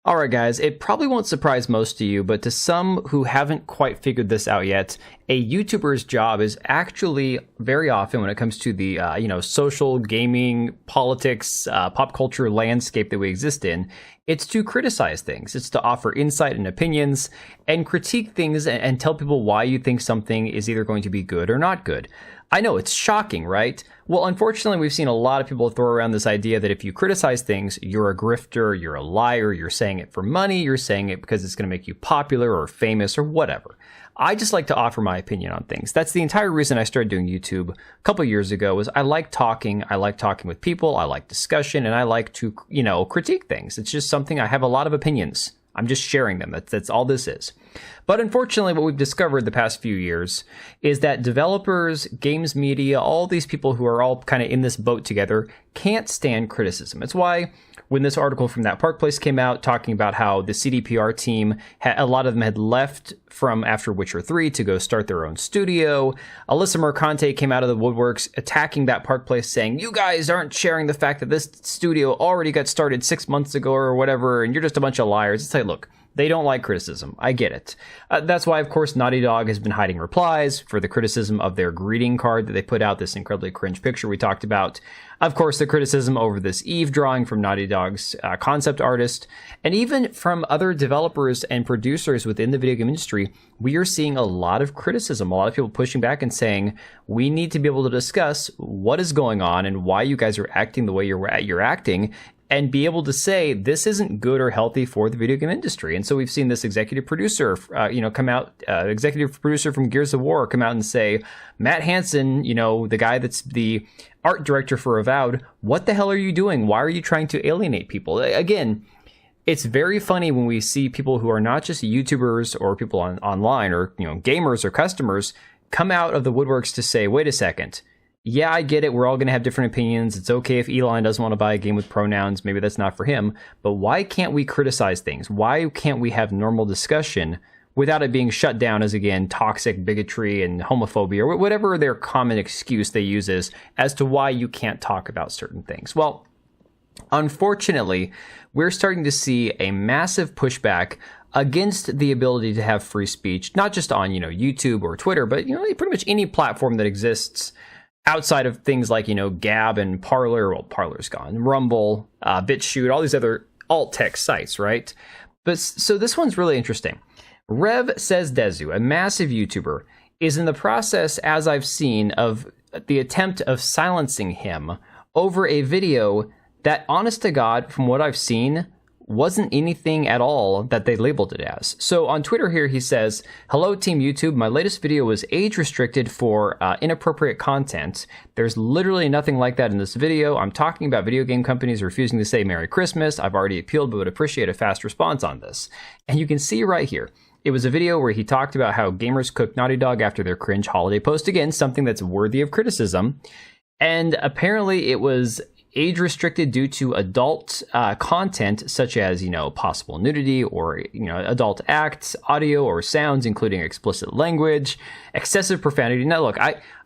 All right, guys, it probably won't surprise most of you, but to some who haven't quite figured this out yet, a YouTuber's job is actually very often when it comes to the, social, gaming, politics, pop culture landscape that we exist in, it's to criticize things. It's to offer insight and opinions and critique things and tell people why you think something is either going to be good or not good. I know, it's shocking, right? Well, unfortunately, we've seen a lot of people throw around this idea that if you criticize things, you're a grifter, you're a liar, you're saying it for money, you're saying it because it's going to make you popular or famous or whatever. I just like to offer my opinion on things. That's the entire reason I started doing YouTube a couple years ago. Was I like talking with people, I like discussion, and I like to, critique things. It's just something I have a lot of opinions. I'm just sharing them. That's all this is. But unfortunately, what we've discovered the past few years is that developers, games media, all these people who are all kind of in this boat together can't stand criticism. It's why when this article from That Park Place came out talking about how the CDPR team, a lot of them had left from after Witcher 3 to go start their own studio. Alyssa Mercante came out of the woodworks attacking That Park Place saying, you guys aren't sharing the fact that this studio already got started 6 months ago or whatever, and you're just a bunch of liars. It's like, look, they don't like criticism. I get it. That's why, of course, Naughty Dog has been hiding replies for the criticism of their greeting card that they put out, this incredibly cringe picture we talked about. Of course, the criticism over this Eve drawing from Naughty Dog's concept artist. And even from other developers and producers within the video game industry, we are seeing a lot of criticism. A lot of people pushing back and saying, we need to be able to discuss what is going on and why you guys are acting the way you're acting, and be able to say this isn't good or healthy for the video game industry. And so we've seen this executive producer, come out, executive producer from Gears of War come out and say, Matt Hansen, the guy that's the art director for Avowed, what the hell are you doing? Why are you trying to alienate people? Again, it's very funny when we see people who are not just YouTubers or people online or, gamers or customers come out of the woodworks to say, wait a second. Yeah, I get it. We're all going to have different opinions. It's okay if Elon doesn't want to buy a game with pronouns. Maybe that's not for him. But why can't we criticize things? Why can't we have normal discussion without it being shut down as, again, toxic bigotry and homophobia or whatever their common excuse they use is as to why you can't talk about certain things? Well, unfortunately, we're starting to see a massive pushback against the ability to have free speech, not just on, YouTube or Twitter, but, pretty much any platform that exists outside of things like, Gab and Parler. Well, Parler's gone. Rumble, BitChute, all these other alt-tech sites, right? But so this one's really interesting. Rev Says Dezu, a massive YouTuber, is in the process, as I've seen, of the attempt of silencing him over a video that, honest to God, from what I've seen, wasn't anything at all that they labeled it as. So on Twitter here, he says, hello, Team YouTube. My latest video was age restricted for inappropriate content. There's literally nothing like that in this video. I'm talking about video game companies refusing to say Merry Christmas. I've already appealed, but would appreciate a fast response on this. And you can see right here, it was a video where he talked about how gamers cook Naughty Dog after their cringe holiday post. Again, something that's worthy of criticism. And apparently it was age restricted due to adult content such as, possible nudity or, adult acts, audio or sounds, including explicit language, excessive profanity. Now, look,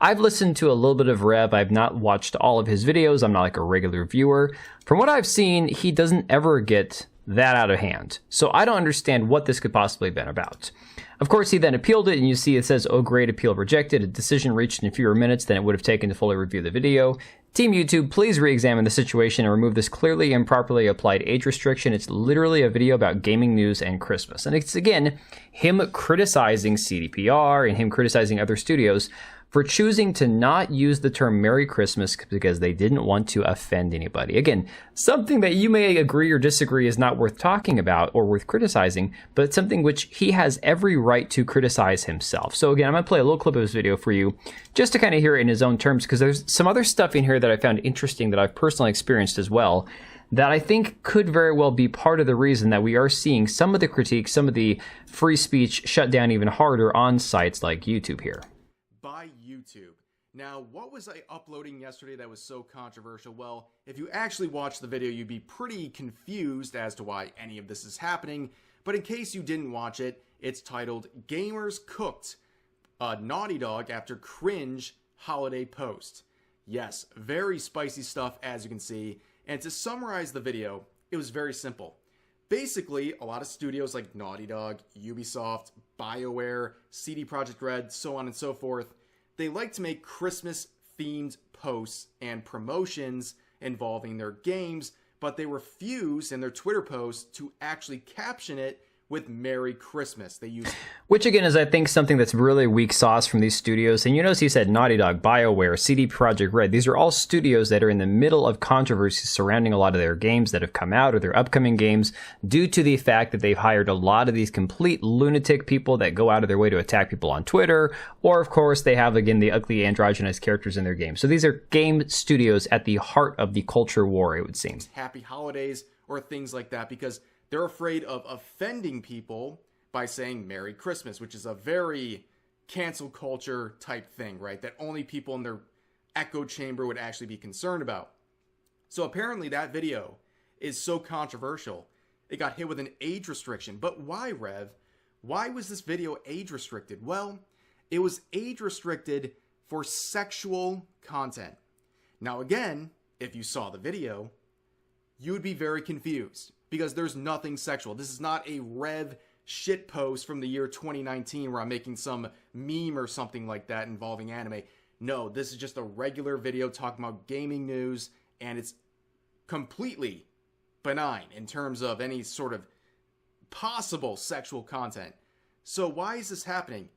I've listened to a little bit of Rev. I've not watched all of his videos. I'm not like a regular viewer. From what I've seen, he doesn't ever get that out of hand. So I don't understand what this could possibly have been about. Of course, he then appealed it, and you see it says, oh, great, appeal rejected. A decision reached in fewer minutes than it would have taken to fully review the video. Team YouTube, please re-examine the situation and remove this clearly improperly applied age restriction. It's literally a video about gaming news and Christmas. And it's, again, him criticizing CDPR and him criticizing other studios for choosing to not use the term Merry Christmas because they didn't want to offend anybody. Again, something that you may agree or disagree is not worth talking about or worth criticizing, but it's something which he has every right to criticize himself. So again, I'm going to play a little clip of his video for you just to kind of hear it in his own terms, because there's some other stuff in here that I found interesting that I've personally experienced as well, that I think could very well be part of the reason that we are seeing some of the critiques, some of the free speech shut down even harder on sites like YouTube here. By YouTube. Now, what was I uploading yesterday that was so controversial? Well, if you actually watched the video, you'd be pretty confused as to why any of this is happening. But in case you didn't watch it, it's titled Gamers Cooked Naughty Dog After Cringe Holiday Post. Yes, very spicy stuff, as you can see. And to summarize the video, it was very simple. Basically, a lot of studios like Naughty Dog, Ubisoft, Bioware, CD Projekt Red, so on and so forth, they like to make Christmas-themed posts and promotions involving their games, but they refuse in their Twitter posts to actually caption it with Merry Christmas. They use... Which again is, I think, something that's really weak sauce from these studios. And you notice he said Naughty Dog, BioWare, CD Projekt Red. These are all studios that are in the middle of controversy surrounding a lot of their games that have come out or their upcoming games due to the fact that they've hired a lot of these complete lunatic people that go out of their way to attack people on Twitter. Or, of course, they have, again, the ugly androgynous characters in their games. So these are game studios at the heart of the culture war, it would seem. Happy holidays or things like that, because they're afraid of offending people by saying Merry Christmas, which is a very cancel culture type thing, right? That only people in their echo chamber would actually be concerned about. So apparently that video is so controversial, it got hit with an age restriction. But why, Rev? Why was this video age restricted? Well, it was age restricted for sexual content. Now again, if you saw the video, you would be very confused, because there's nothing sexual. This is not a Rev shitpost from the year 2019 where I'm making some meme or something like that involving anime. No, this is just a regular video talking about gaming news, and it's completely benign in terms of any sort of possible sexual content. So why is this happening?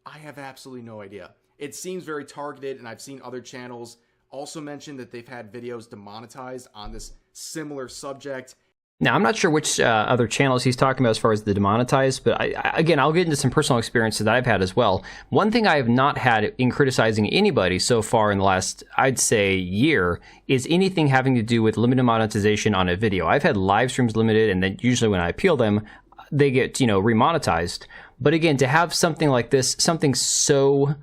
I have absolutely no idea. It seems very targeted, and I've seen other channels also mention that they've had videos demonetized on this similar subject. Now, I'm not sure which other channels he's talking about as far as the demonetized, but again, I'll get into some personal experiences that I've had as well. One thing I have not had in criticizing anybody so far in the last, I'd say, year, is anything having to do with limited monetization on a video. I've had live streams limited, and then usually when I appeal them, they get, remonetized. But again, to have something like this, something so,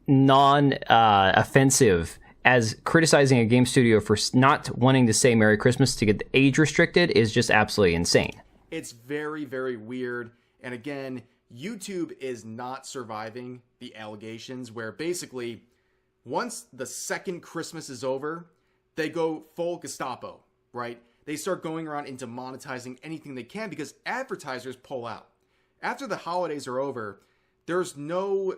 non-offensive, as criticizing a game studio for not wanting to say Merry Christmas to get age restricted is just absolutely insane. It's very, very weird. And again, YouTube is not surviving the allegations where basically once the second Christmas is over, they go full Gestapo, right? They start going around into monetizing anything they can because advertisers pull out. After the holidays are over, there's no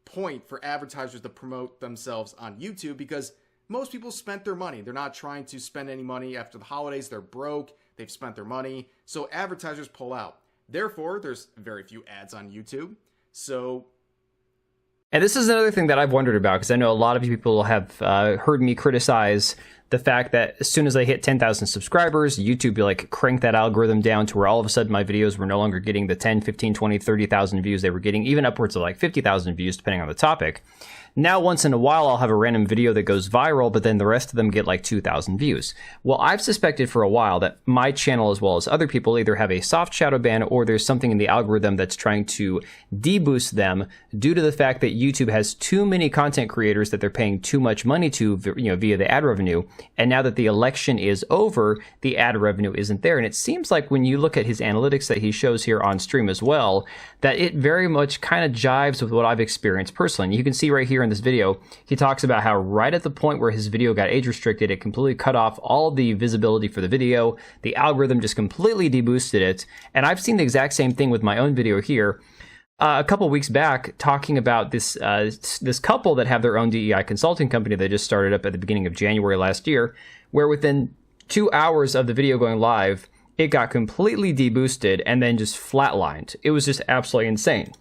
point for advertisers to promote themselves on YouTube because most people spent their money. They're not trying to spend any money after the holidays. They're broke. They've spent their money. So advertisers pull out. Therefore, there's very few ads on YouTube. And this is another thing that I've wondered about, because I know a lot of people have heard me criticize the fact that as soon as I hit 10,000 subscribers, YouTube will crank that algorithm down to where all of a sudden my videos were no longer getting the 10, 15, 20, 30,000 views they were getting, even upwards of 50,000 views depending on the topic. Now, once in a while, I'll have a random video that goes viral, but then the rest of them get 2,000 views. Well, I've suspected for a while that my channel, as well as other people, either have a soft shadow ban or there's something in the algorithm that's trying to deboost them due to the fact that YouTube has too many content creators that they're paying too much money to, via the ad revenue. And now that the election is over, the ad revenue isn't there. And it seems like when you look at his analytics that he shows here on stream as well, that it very much kind of jives with what I've experienced personally. And you can see right here in this video, he talks about how right at the point where his video got age restricted, it completely cut off all the visibility for the video. The algorithm just completely deboosted it. And I've seen the exact same thing with my own video here. A couple weeks back, talking about this couple that have their own DEI consulting company that just started up at the beginning of January last year, where within 2 hours of the video going live, it got completely deboosted and then just flatlined. It was just absolutely insane.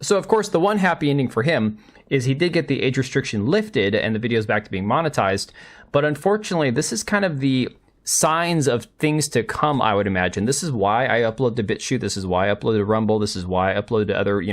So, of course, the one happy ending for him is he did get the age restriction lifted and the video's back to being monetized. But unfortunately, this is kind of the signs of things to come, I would imagine. This is why I upload to BitChute. This is why I upload to Rumble. This is why I upload to other,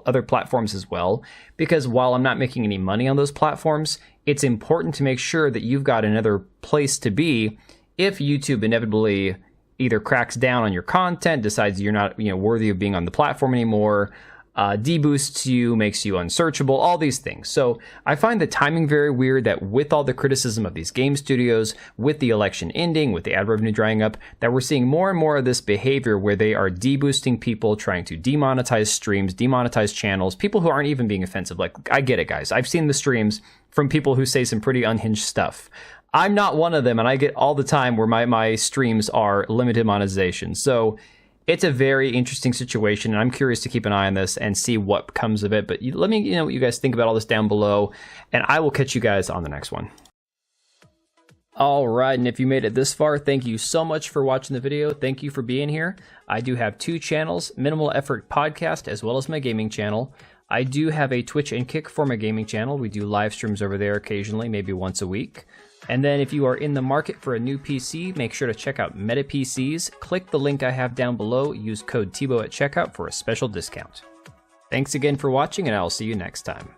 other platforms as well. Because while I'm not making any money on those platforms, it's important to make sure that you've got another place to be if YouTube inevitably either cracks down on your content, decides you're not, worthy of being on the platform anymore, deboosts you, makes you unsearchable, all these things. So I find the timing very weird that with all the criticism of these game studios, with the election ending, with the ad revenue drying up, that we're seeing more and more of this behavior where they are deboosting people, trying to demonetize streams, demonetize channels, people who aren't even being offensive. I get it, guys. I've seen the streams from people who say some pretty unhinged stuff. I'm not one of them, and I get all the time where my streams are limited monetization. So it's a very interesting situation, and I'm curious to keep an eye on this and see what comes of it. But let me know what you guys think about all this down below, and I will catch you guys on the next one. All right, and if you made it this far, thank you so much for watching the video. Thank you for being here. I do have 2 channels, Minimal Effort Podcast, as well as my gaming channel. I do have a Twitch and Kick for my gaming channel. We do live streams over there occasionally, maybe once a week. And then if you are in the market for a new PC, make sure to check out Meta PCs. Click the link I have down below. Use code TBO at checkout for a special discount. Thanks again for watching, and I'll see you next time.